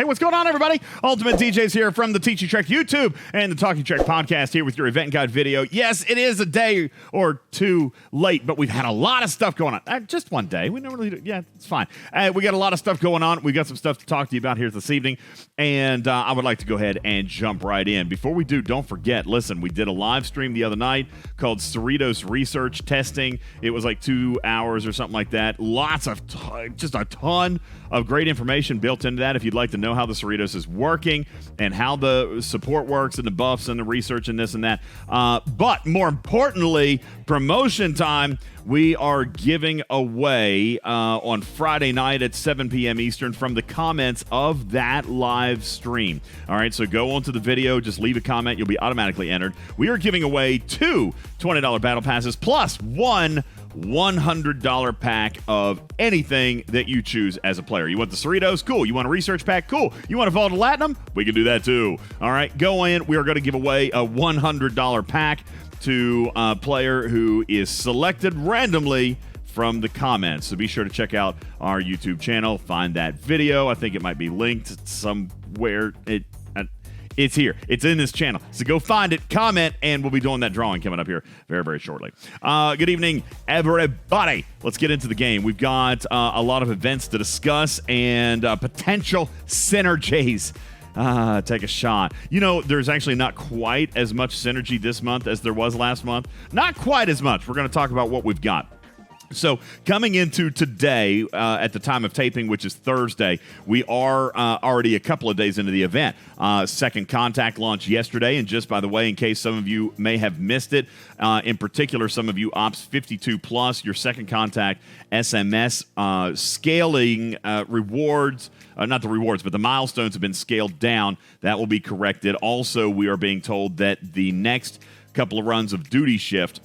Hey, what's going on, everybody? UltimatDjz here from the Teaching Trek YouTube and the Talking Trek podcast here with your event guide video. Yes, it is a day or two late, but we've had a lot of stuff going on. Just one day. We never really do. Yeah, it's fine. We got a lot of stuff going on. We got some stuff to talk to you about here this evening, and I would like to go ahead and jump right in. Before we do, don't forget, listen, we did a live stream the other night called Cerritos Research Testing. It was like 2 hours or something like that. Lots of, just a ton of great information built into that if you'd like to know how the Cerritos is working and how the support works and the buffs and the research and this and that. But more importantly, promotion time. We are giving away on Friday night at 7 p.m. Eastern from the comments of that live stream. All right, so go onto the video, just leave a comment. You'll be automatically entered. We are giving away 2 $20 battle passes plus one $100 pack of anything that you choose as a player. You want the Cerritos? Cool. You want a research pack? Cool. You want a Vault of Latinum? We can do that too. All right, go in. We are going to give away a $100 pack to a player who is selected randomly from the comments. So be sure to check out our YouTube channel. Find that video. I think it might be linked somewhere. It's here. It's in this channel. So go find it, comment, and we'll be doing that drawing coming up here very, very shortly. Good evening, everybody. Let's get into the game. We've got a lot of events to discuss and potential synergies. Take a shot. You know, there's actually not quite as much synergy this month as there was last month. Not quite as much. We're going to talk about what we've got. So coming into today, at the time of taping, which is Thursday, we are already a couple of days into the event. Second Contact launched yesterday, and just by the way, in case some of you may have missed it, in particular, some of you Ops 52 Plus, your Second Contact SMS scaling rewards, not the rewards, but the milestones have been scaled down. That will be corrected. Also, we are being told that the next couple of runs of Duty Shift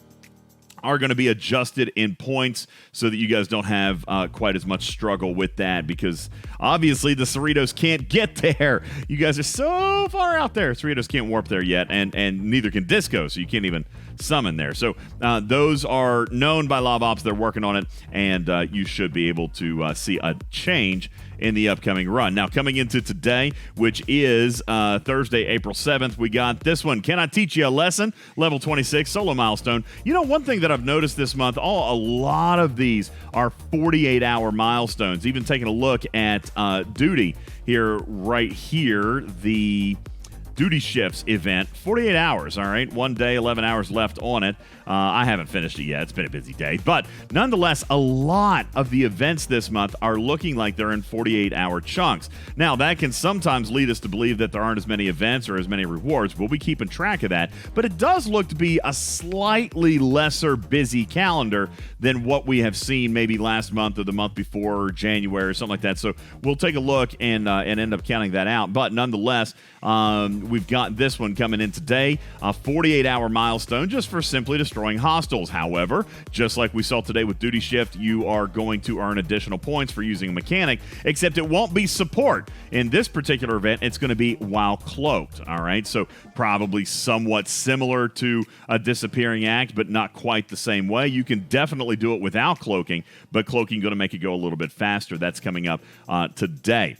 are going to be adjusted in points so that you guys don't have quite as much struggle with that, because obviously the Cerritos can't get there. You guys are so far out there. Cerritos can't warp there yet, and neither can Disco, so you can't even summon there. So those are known by Lob Ops. They're working on it, and you should be able to see a change in the upcoming run. Now, coming into today, which is Thursday, April 7th, we got this one. Can I teach you a lesson? Level 26, solo milestone. You know, one thing that I've noticed this month, a lot of these are 48-hour milestones. Even taking a look at Duty here, right here, the Duty Shifts event, 48 hours, all right? 1 day, 11 hours left on it. I haven't finished it yet. It's been a busy day. But nonetheless, a lot of the events this month are looking like they're in 48-hour chunks. Now, that can sometimes lead us to believe that there aren't as many events or as many rewards. We'll be keeping track of that. But it does look to be a slightly lesser busy calendar than what we have seen maybe last month or the month before, or January or something like that. So we'll take a look and end up counting that out. But nonetheless, we've got this one coming in today, a 48-hour milestone just for simply destroying hostiles. However, just like we saw today with Duty Shift, you are going to earn additional points for using a mechanic, except it won't be support. In this particular event, it's going to be while cloaked, all right? So probably somewhat similar to a disappearing act, but not quite the same way. You can definitely do it without cloaking, but cloaking going to make it go a little bit faster. That's coming up today.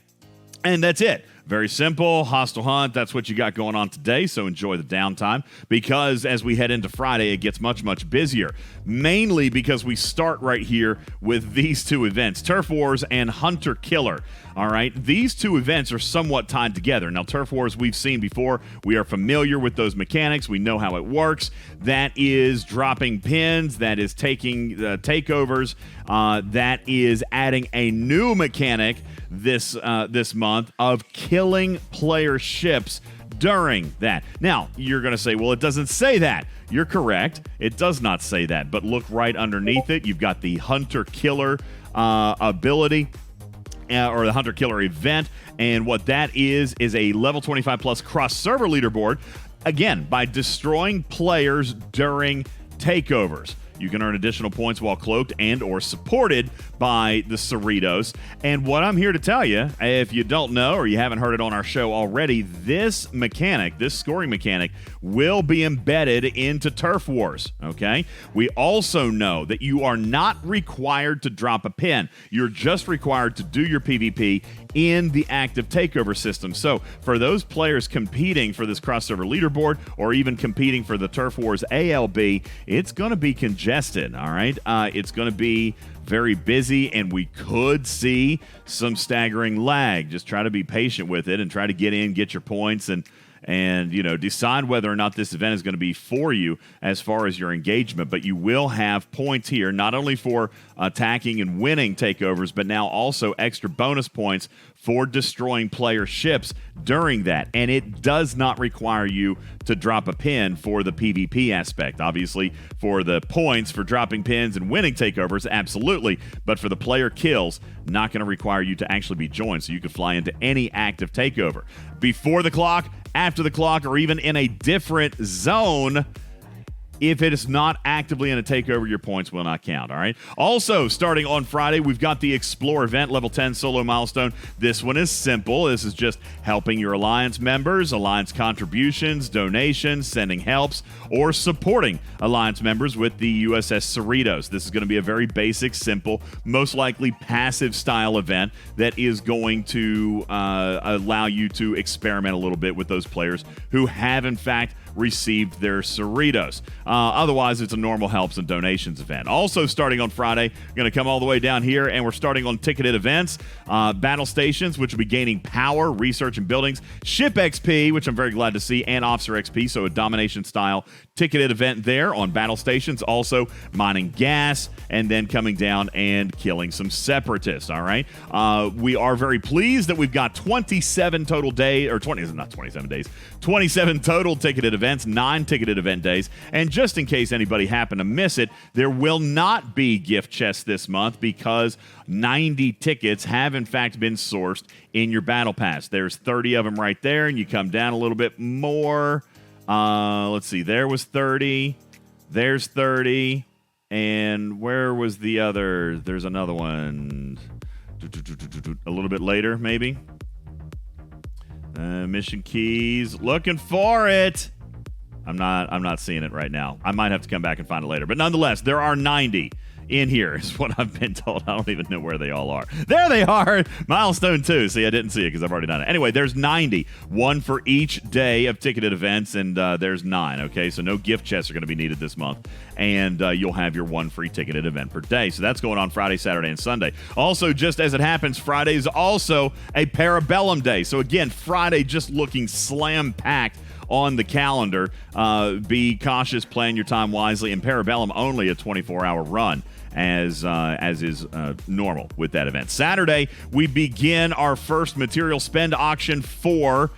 And that's it. Very simple. Hostile Hunt, that's what you got going on today, so enjoy the downtime, because as we head into Friday, it gets much, much busier, mainly because we start right here with these two events, Turf Wars and Hunter Killer. All right, these two events are somewhat tied together. Now, Turf Wars we've seen before. We are familiar with those mechanics. We know how it works. That is dropping pins. That is taking takeovers. That is adding a new mechanic this month of killing player ships during that. Now, you're going to say, well, it doesn't say that. You're correct. It does not say that. But look right underneath it. You've got the Hunter Killer ability, or the Hunter Killer event. And what that is a level 25 plus cross-server leaderboard, again, by destroying players during takeovers. You can earn additional points while cloaked and or supported by the Cerritos. And what I'm here to tell you, if you don't know or you haven't heard it on our show already, this mechanic, this scoring mechanic, will be embedded into Turf Wars, okay? We also know that you are not required to drop a pin. You're just required to do your PvP in the active takeover system. So for those players competing for this crossover leaderboard or even competing for the Turf Wars ALB, it's going to be congested, all right? It's going to be very busy, and we could see some staggering lag. Just try to be patient with it and try to get in, get your points, and decide whether or not this event is going to be for you as far as your engagement. But you will have points here, not only for attacking and winning takeovers, but now also extra bonus points for destroying player ships during that. And it does not require you to drop a pin for the PvP aspect. Obviously, for the points for dropping pins and winning takeovers, absolutely. But for the player kills, not going to require you to actually be joined, so you can fly into any active takeover. Before the clock, after the clock, or even in a different zone, if it is not actively in a takeover, your points will not count, all right? Also, starting on Friday, we've got the Explore event, level 10 solo milestone. This one is simple. This is just helping your Alliance members, Alliance contributions, donations, sending helps, or supporting Alliance members with the USS Cerritos. This is going to be a very basic, simple, most likely passive style event that is going to allow you to experiment a little bit with those players who have, in fact, received their Cerritos. Otherwise, it's a normal helps and donations event. Also, starting on Friday, going to come all the way down here, and we're starting on ticketed events, battle stations, which will be gaining power, research, and buildings, ship XP, which I'm very glad to see, and officer XP, so a domination-style ticketed event there on battle stations. Also, mining gas, and then coming down and killing some separatists, all right? We are very pleased that we've got 27 total days, or 27 total ticketed events, 9 ticketed event days. And just in case anybody happened to miss it, there will not be gift chests this month because 90 tickets have in fact been sourced in your battle pass. There's 30 of them right there, and you come down a little bit more. Let's see, there was 30, there's 30, and where was the other? There's another one a little bit later, maybe. Mission keys, looking for it. I'm not seeing it right now. I might have to come back and find it later. But nonetheless, there are 90 in here is what I've been told. I don't even know where they all are. There they are. Milestone 2. See, I didn't see it because I've already done it. Anyway, there's 90. One for each day of ticketed events, and there's 9. Okay, so no gift chests are going to be needed this month. And you'll have your one free ticketed event per day. So that's going on Friday, Saturday, and Sunday. Also, just as it happens, Friday is also a Parabellum day. So again, Friday just looking slam-packed on the calendar. Be cautious, plan your time wisely, and Parabellum only a 24-hour run, as is normal with that event. Saturday, we begin our first material spend auction for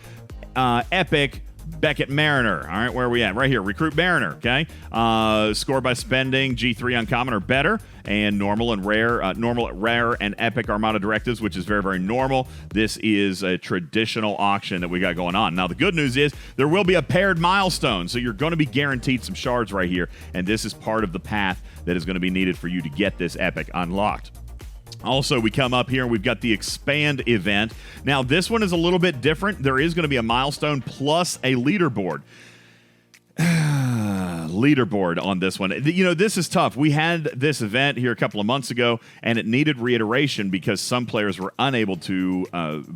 Epic Beckett Mariner. All right, where are we at? Right here, Recruit Mariner, okay? Score by spending G3 uncommon or better, and normal, rare, and epic Armada directives, which is very, very normal. This is a traditional auction that we got going on. Now, the good news is there will be a paired milestone, so you're going to be guaranteed some shards right here, and this is part of the path that is going to be needed for you to get this epic unlocked. Also, we come up here and we've got the Expand event. Now, this one is a little bit different. There is going to be a milestone plus a leaderboard. Leaderboard on this one. You know, this is tough. We had this event here a couple of months ago, and it needed reiteration because some players were unable to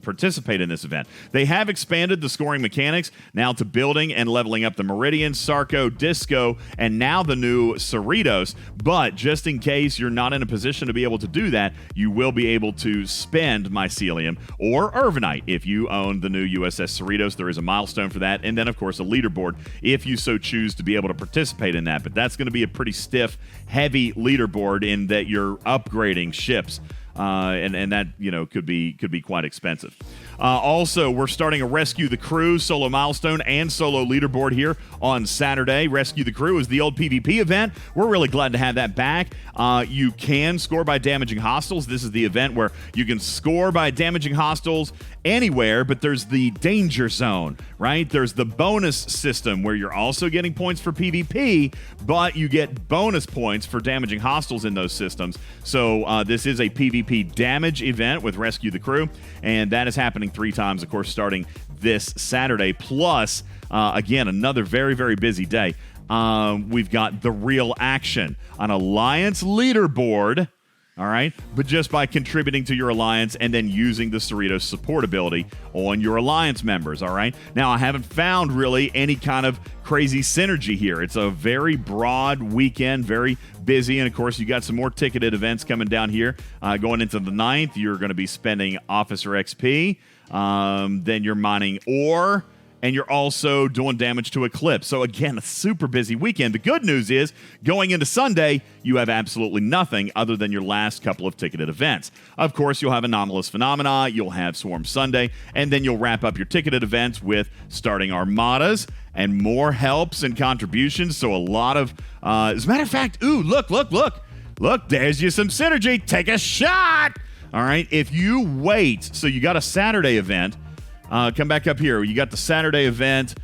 participate in this event. They have expanded the scoring mechanics now to building and leveling up the Meridian, Sarco, Disco, and now the new Cerritos. But just in case you're not in a position to be able to do that, you will be able to spend Mycelium or Urbanite if you own the new USS Cerritos. There is a milestone for that, and then, of course, a leaderboard if you so choose to be able to participate in that. But that's going to be a pretty stiff, heavy leaderboard in that you're upgrading ships and that could be quite expensive. Also, we're starting a Rescue the Crew solo milestone and solo leaderboard here on Saturday. Rescue the Crew is the old PvP event. We're really glad to have that back. You can score by damaging hostiles. This is the event where you can score by damaging hostiles anywhere, but there's the danger zone, right? There's the bonus system where you're also getting points for PvP, but you get bonus points for damaging hostiles in those systems. So this is a PvP damage event with Rescue the Crew, and that is happening 3 times, of course, starting this Saturday. Plus, again, another very, very busy day. We've got the real action, an Alliance leaderboard, all right? But just by contributing to your Alliance and then using the Cerritos support ability on your Alliance members, all right? Now, I haven't found really any kind of crazy synergy here. It's a very broad weekend, very busy, and of course, you got some more ticketed events coming down here. Going into the 9th, you're going to be spending Officer XP, then you're mining ore, and you're also doing damage to Eclipse. So again, a super busy weekend. The good news is, going into Sunday, you have absolutely nothing other than your last couple of ticketed events. Of course, you'll have Anomalous Phenomena, you'll have Swarm Sunday, and then you'll wrap up your ticketed events with starting Armadas and more helps and contributions. So a lot of, as a matter of fact, ooh, look, there's you some synergy. Take a shot. All right, if you wait, so you got a Saturday event, come back up here. You got the Saturday event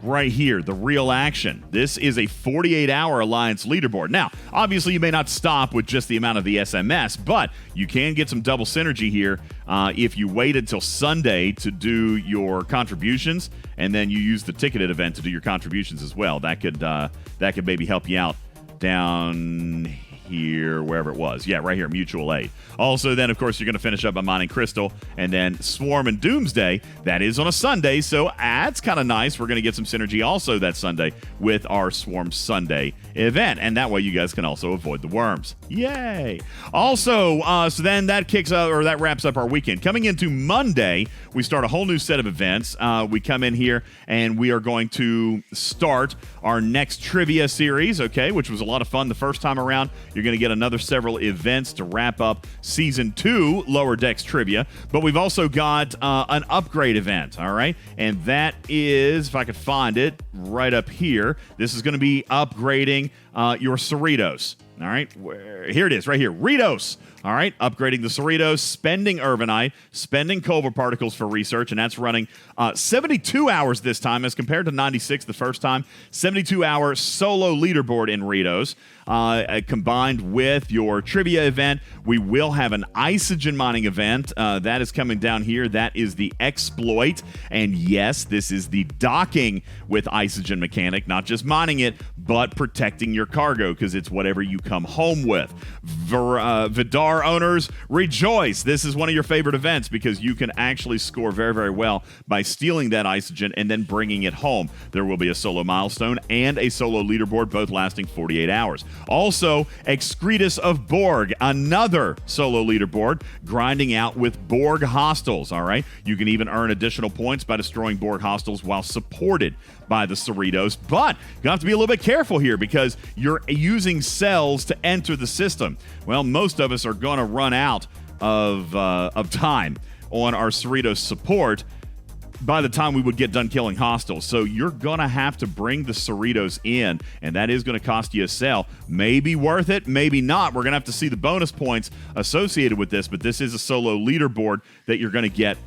right here, the real action. This is a 48-hour Alliance leaderboard. Now, obviously, you may not stop with just the amount of the SMS, but you can get some double synergy here if you wait until Sunday to do your contributions, and then you use the ticketed event to do your contributions as well. That could maybe help you out down here, wherever it was. Yeah, right here, mutual aid. Also, then, of course, you're going to finish up by mining Crystal, and then Swarm and Doomsday. That is on a Sunday, so that's kind of nice. We're going to get some synergy also that Sunday with our Swarm Sunday event, and that way you guys can also avoid the worms. Yay! Also, so then that kicks out, or that wraps up our weekend. Coming into Monday, we start a whole new set of events. We come in here, and we are going to start our next trivia series, okay, which was a lot of fun the first time around. You're going to get another several events to wrap up Season 2 Lower Decks Trivia, but we've also got an upgrade event, all right? And that is, if I could find it, right up here. This is going to be upgrading your Cerritos, all right? Here it is, right here, Ritos. All right, upgrading the Cerritos, spending Urbanite, spending Culver Particles for research, and that's running 72 hours this time as compared to 96 the first time. 72-hour solo leaderboard in Ritos. Combined with your trivia event, we will have an Isogen mining event. That is coming down here. That is the Exploit. And yes, this is the docking with Isogen mechanic, not just mining it, but protecting your cargo, because it's whatever you come home with. Vidar owners, rejoice. This is one of your favorite events because you can actually score very, very well by stealing that Isogen and then bringing it home. There will be a solo milestone and a solo leaderboard, both lasting 48 hours. Also, Excretus of Borg, another solo leaderboard, grinding out with Borg hostiles, all right? You can even earn additional points by destroying Borg hostiles while supported by the Cerritos, but you have to be a little bit careful here because you're using cells to enter the system. Well, most of us are going to run out of time on our Cerritos support by the time we would get done killing hostiles. So you're going to have to bring the Cerritos in, and that is going to cost you a cell. Maybe worth it, maybe not. We're going to have to see the bonus points associated with this, but this is a solo leaderboard that you're going to get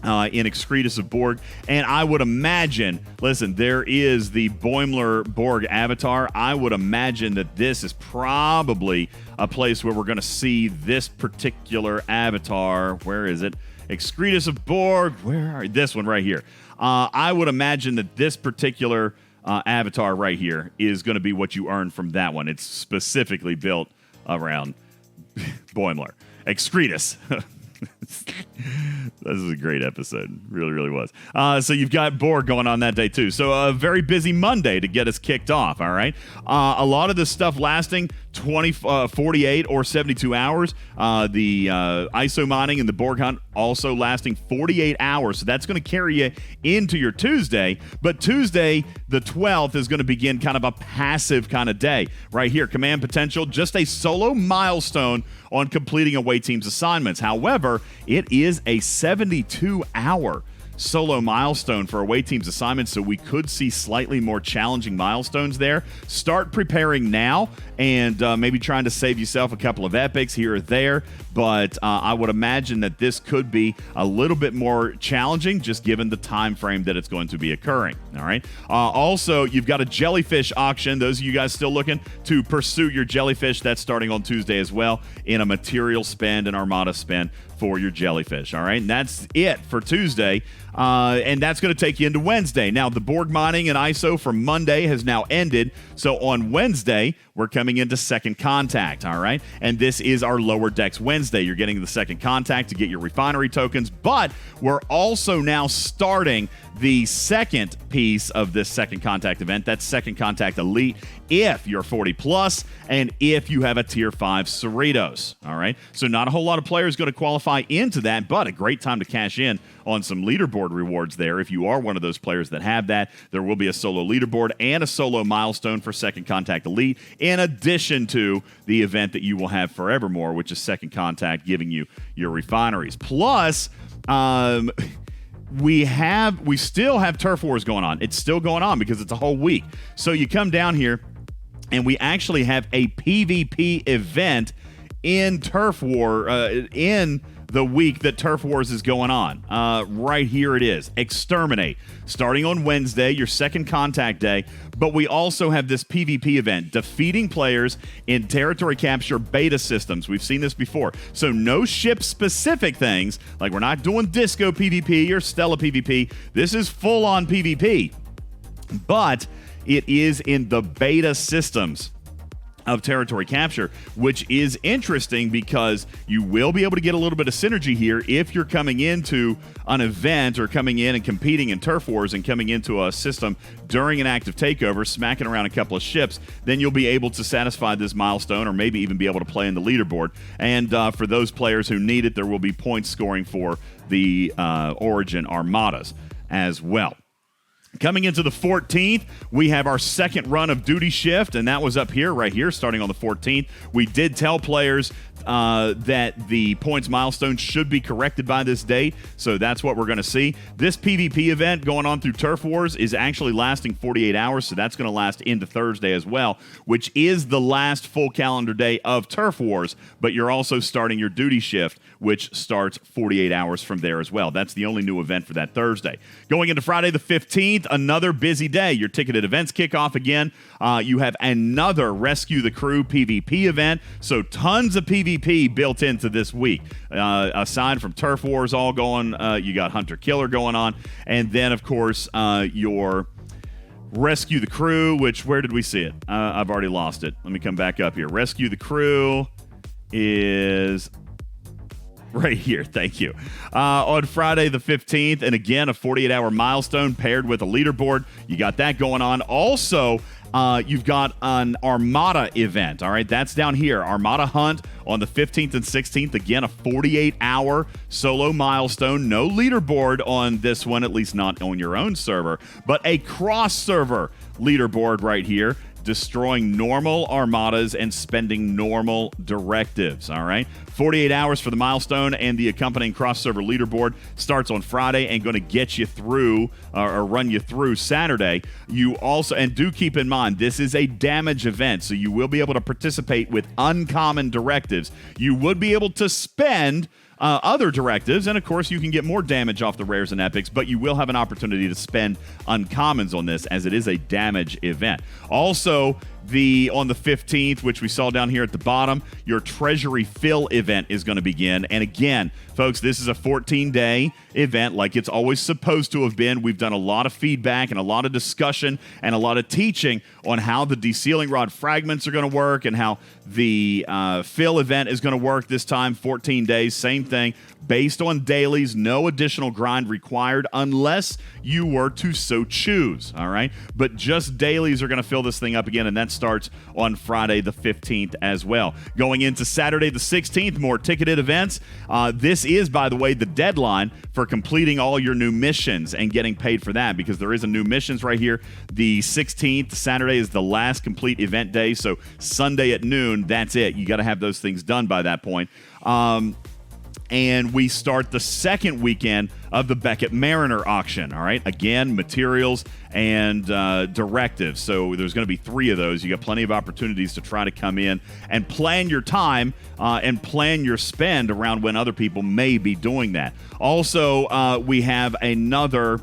in Excretus of Borg. And I would imagine, listen, there is the Boimler Borg avatar. I would imagine that this is probably a place where we're going to see this particular avatar. Where is it? Excretus of Borg. Where are this one right here? I would imagine that this particular avatar right here is going to be what you earn from that one. It's specifically built around Boimler. Excretus. This is a great episode. Really, really was. So you've got Borg going on that day, too. So a very busy Monday to get us kicked off, all right? A lot of this stuff lasting 48 or 72 hours. The ISO mining and the Borg hunt also lasting 48 hours. So that's going to carry you into your Tuesday. But Tuesday, the 12th, is going to begin kind of a passive kind of day. Right here, command potential, just a solo milestone on completing away team's assignments. However, it is a 72-hour solo milestone for away team's assignments, so we could see slightly more challenging milestones there. Start preparing now and maybe trying to save yourself a couple of epics here or there, but I would imagine that this could be a little bit more challenging just given the time frame that it's going to be occurring. All right. Also, you've got a jellyfish auction. Those of you guys still looking to pursue your jellyfish, that's starting on Tuesday as well in a material spend and Armada spend for your jellyfish. All right. And that's it for Tuesday. And that's going to take you into Wednesday. Now, the Borg mining and ISO from Monday has now ended. So on Wednesday, we're coming into Second Contact, all right? And this is our Lower Decks Wednesday. You're getting the Second Contact to get your refinery tokens, but we're also now starting the second piece of this Second Contact event. That's Second Contact Elite if you're 40 plus and if you have a Tier 5 Cerritos, all right? So not a whole lot of players going to qualify into that, but a great time to cash in on some leaderboard rewards there. If you are one of those players that have that, there will be a solo leaderboard and a solo milestone for Second Contact Elite, in addition to the event that you will have forevermore, which is Second Contact giving you your refineries. Plus, we still have Turf Wars going on. It's still going on because it's a whole week. So you come down here, and we actually have a PvP event in Turf War, in the week that Turf Wars is going on. Right here it is. Exterminate. Starting on Wednesday, your Second Contact Day. But we also have this PvP event, defeating players in territory capture beta systems. We've seen this before. So no ship-specific things, like we're not doing Disco PvP or Stella PvP. This is full-on PvP. But it is in the beta systems of territory capture, which is interesting because you will be able to get a little bit of synergy here if you're coming into an event or coming in and competing in Turf Wars and coming into a system during an active takeover, smacking around a couple of ships. Then you'll be able to satisfy this milestone or maybe even be able to play in the leaderboard. And for those players who need it, there will be points scoring for the Origin Armadas as well. Coming into the 14th, we have our second run of Duty Shift, and that was up here, right here, starting on the 14th. We did tell players that the points milestone should be corrected by this date, so that's what we're going to see. This PvP event going on through Turf Wars is actually lasting 48 hours, so that's going to last into Thursday as well, which is the last full calendar day of Turf Wars, but you're also starting your Duty Shift, which starts 48 hours from there as well. That's the only new event for that Thursday. Going into Friday the 15th, another busy day. Your ticketed events kick off again. You have another Rescue the Crew PvP event, so tons of PvP built into this week. Aside from Turf Wars all going, you got Hunter Killer going on, and then, of course, your Rescue the Crew, which, where did we see it? I've already lost it. Let me come back up here. Rescue the Crew is right here. Thank you. On Friday the 15th, and again, a 48-hour milestone paired with a leaderboard. You got that going on. Also, you've got an Armada event. All right, that's down here. Armada Hunt on the 15th and 16th. Again, a 48-hour solo milestone. No leaderboard on this one, at least not on your own server, but a cross-server leaderboard right here. Destroying normal armadas and spending normal directives, all right? 48 hours for the milestone, and the accompanying cross-server leaderboard starts on Friday and going to get you through or run you through Saturday. You also, and do keep in mind, this is a damage event, so you will be able to participate with uncommon directives. You would be able to spend other directives, and of course you can get more damage off the rares and epics, but you will have an opportunity to spend uncommons on this as it is a damage event. Also, on the 15th, which we saw down here at the bottom, your treasury fill event is going to begin. And again, folks, this is a 14-day event like it's always supposed to have been. We've done a lot of feedback and a lot of discussion and a lot of teaching on how the desealing rod fragments are going to work and how the fill event is going to work this time. 14 days, same thing, based on dailies, no additional grind required unless you were to so choose, all right? But just dailies are going to fill this thing up again, and that starts on Friday the 15th as well. Going into Saturday the 16th, more ticketed events. This is, by the way, the deadline for completing all your new missions and getting paid for that, because there is a new missions right here. The 16th, Saturday, is the last complete event day, so Sunday at noon, that's it. You got to have those things done by that point. And we start the second weekend of the Beckett Mariner auction, all right? Again, materials and directives. So there's going to be 3 of those. You got plenty of opportunities to try to come in and plan your time and plan your spend around when other people may be doing that. Also, we have another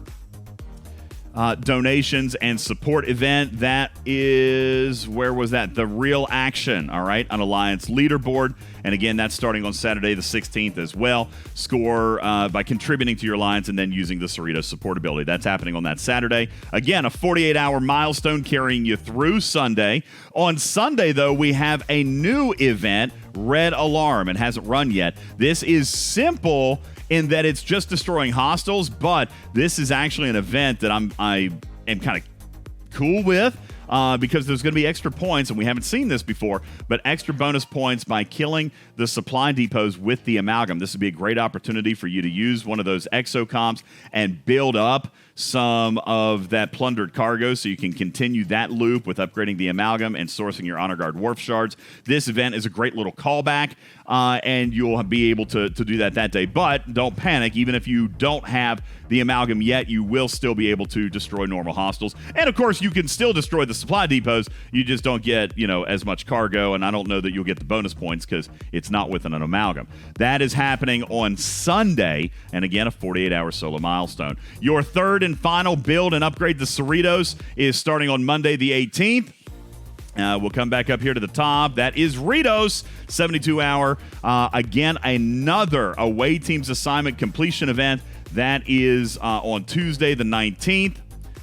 donations and support event. That is, where was that? The Real Action, all right, an Alliance leaderboard. And again, that's starting on Saturday the 16th as well. Score by contributing to your Alliance and then using the Cerritos support ability. That's happening on that Saturday. Again, a 48-hour milestone carrying you through Sunday. On Sunday, though, we have a new event, Red Alarm. It hasn't run yet. This is simple in that it's just destroying hostiles, but this is actually an event that I am kind of cool with. Because there's going to be extra points, and we haven't seen this before, but extra bonus points by killing the supply depots with the amalgam. This would be a great opportunity for you to use one of those exocomps and build up some of that plundered cargo so you can continue that loop with upgrading the amalgam and sourcing your Honor Guard Wharf Shards. This event is a great little callback, and you'll be able to do that day. But don't panic. Even if you don't have the amalgam yet, you will still be able to destroy normal hostiles. And, of course, you can still destroy the supply depots. You just don't get, as much cargo, and I don't know that you'll get the bonus points because it's not within an amalgam. That is happening on Sunday, and again, a 48-hour solo milestone. Your third and final build and upgrade the Cerritos is starting on Monday the 18th. We'll come back up here to the top. That is Ritos, 72-hour. Again, another away team's assignment completion event. That is on Tuesday the 19th.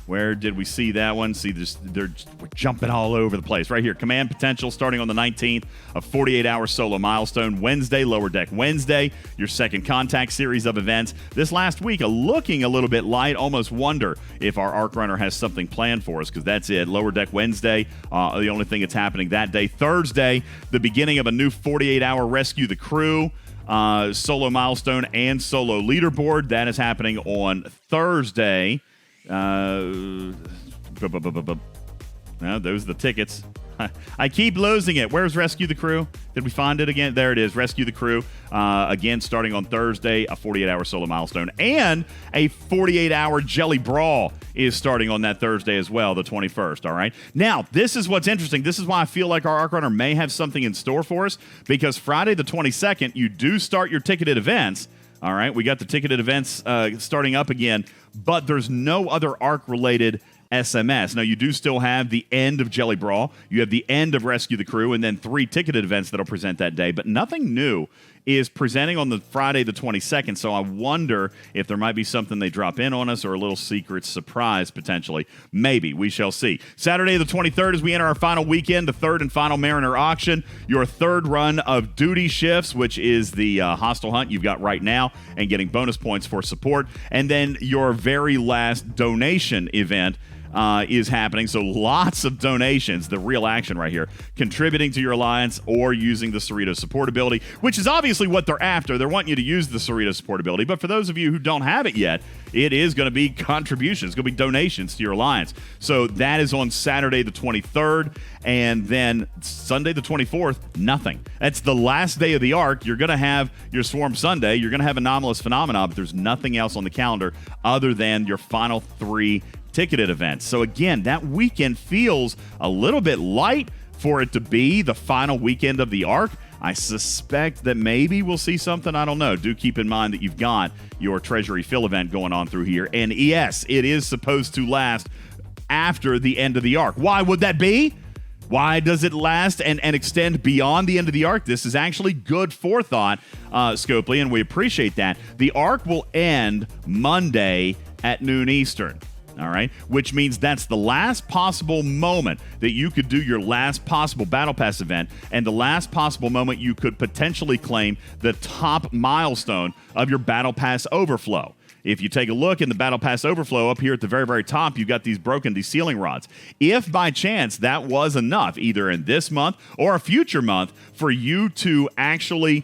Where did we see that one? See, we're jumping all over the place. Right here, Command Potential starting on the 19th, a 48-hour solo milestone. Wednesday, Lower Deck Wednesday, your second contact series of events. This last week, looking a little bit light. Almost wonder if our Arc Runner has something planned for us, because that's it. Lower Deck Wednesday, the only thing that's happening that day. Thursday, the beginning of a new 48-hour Rescue the Crew. Solo milestone and solo leaderboard. That is happening on Thursday. No, those are the tickets. I keep losing it. Where's Rescue the Crew? Did we find it again? There it is. Rescue the Crew. Again, starting on Thursday, a 48-hour solo milestone. And a 48-hour Jelly Brawl is starting on that Thursday as well, the 21st, all right? Now, this is what's interesting. This is why I feel like our Arc Runner may have something in store for us, because Friday the 22nd, you do start your ticketed events. All right, we got the ticketed events starting up again, but there's no other Arc-related SMS. Now, you do still have the end of Jelly Brawl, you have the end of Rescue the Crew, and then 3 ticketed events that'll present that day, but nothing new is presenting on the Friday the 22nd, so I wonder if there might be something they drop in on us or a little secret surprise, potentially. Maybe. We shall see. Saturday the 23rd, as we enter our final weekend, the third and final Mariner auction, your third run of duty shifts, which is the hostile hunt you've got right now, and getting bonus points for support, and then your very last donation event is happening. So lots of donations, the real action right here, contributing to your alliance or using the Cerritos support ability, which is obviously what they're after. They're wanting you to use the Cerritos support ability, but for those of you who don't have it yet, it is going to be contributions. It's going to be donations to your alliance. So that is on Saturday the 23rd, and then Sunday the 24th, nothing. That's the last day of the arc. You're going to have your Swarm Sunday. You're going to have Anomalous Phenomena, but there's nothing else on the calendar other than your final 3 ticketed events. So again, that weekend feels a little bit light for it to be the final weekend of the arc. I suspect that maybe we'll see something. I don't know. Do keep in mind that you've got your Treasury Fill event going on through here. And yes, it is supposed to last after the end of the arc. Why would that be? Why does it last and extend beyond the end of the arc? This is actually good forethought, Scopely, and we appreciate that. The arc will end Monday at noon Eastern. All right, which means that's the last possible moment that you could do your last possible Battle Pass event and the last possible moment you could potentially claim the top milestone of your Battle Pass overflow. If you take a look in the Battle Pass overflow up here at the very, very top, you've got these sealing rods. If by chance that was enough, either in this month or a future month, for you to actually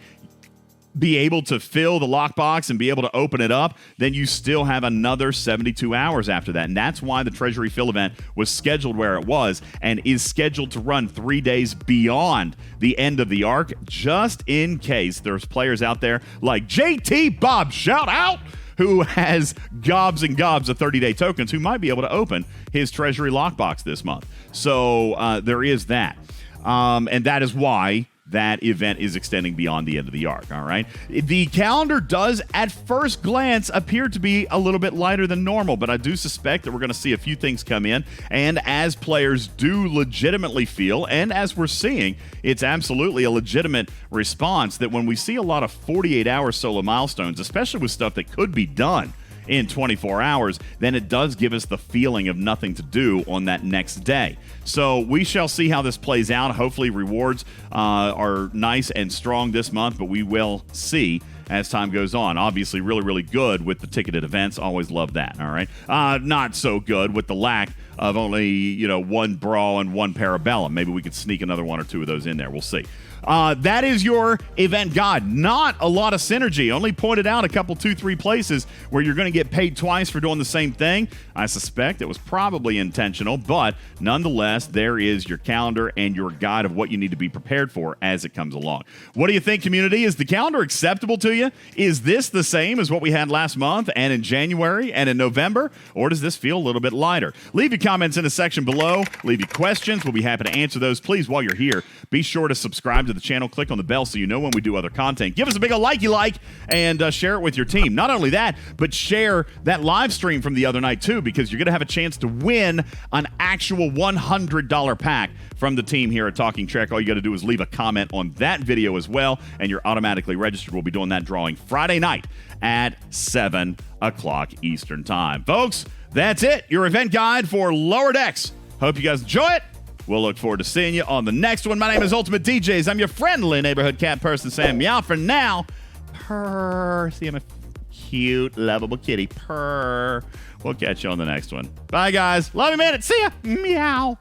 be able to fill the lockbox and be able to open it up, then you still have another 72 hours after that. And that's why the Treasury Fill event was scheduled where it was and is scheduled to run 3 days beyond the end of the arc, just in case there's players out there like JT Bob, shout out, who has gobs and gobs of 30-day tokens who might be able to open his Treasury lockbox this month. So there is that. And that is why that event is extending beyond the end of the arc, all right? The calendar does, at first glance, appear to be a little bit lighter than normal, but I do suspect that we're going to see a few things come in, and as players do legitimately feel, and as we're seeing, it's absolutely a legitimate response that when we see a lot of 48-hour solo milestones, especially with stuff that could be done in 24 hours, then it does give us the feeling of nothing to do on that next day. So we shall see how this plays out. Hopefully rewards are nice and strong this month, but we will see as time goes on. Obviously really, really good with the ticketed events. Always love that, all right? Not so good with the lack of only, one brawl and one parabellum. Maybe we could sneak another one or two of those in there. We'll see. That is your event guide. Not a lot of synergy. Only pointed out a couple, 2-3 places where you're going to get paid twice for doing the same thing. I suspect it was probably intentional, but nonetheless, there is your calendar and your guide of what you need to be prepared for as it comes along. What do you think, community? Is the calendar acceptable to you? Is this the same as what we had last month and in January and in November? Or does this feel a little bit lighter? Leave your comments in the section below. Leave your questions. We'll be happy to answer those. Please, while you're here, be sure to subscribe to the channel. Click on the bell so you know when we do other content. Give us a big like and share it with your team. Not only that, but share that live stream from the other night too, because you're going to have a chance to win an actual $100 pack from the team here at Talking Trek. All you got to do is leave a comment on that video as well, and you're automatically registered. We'll be doing that drawing Friday night at 7 o'clock Eastern Time. Folks, that's it. Your event guide for Lower Decks. Hope you guys enjoy it. We'll look forward to seeing you on the next one. My name is UltimatDjz. I'm your friendly neighborhood cat person, Sam. Meow for now. Purr. See, I'm a cute, lovable kitty. Purr. We'll catch you on the next one. Bye, guys. Love you, man. See ya. Meow.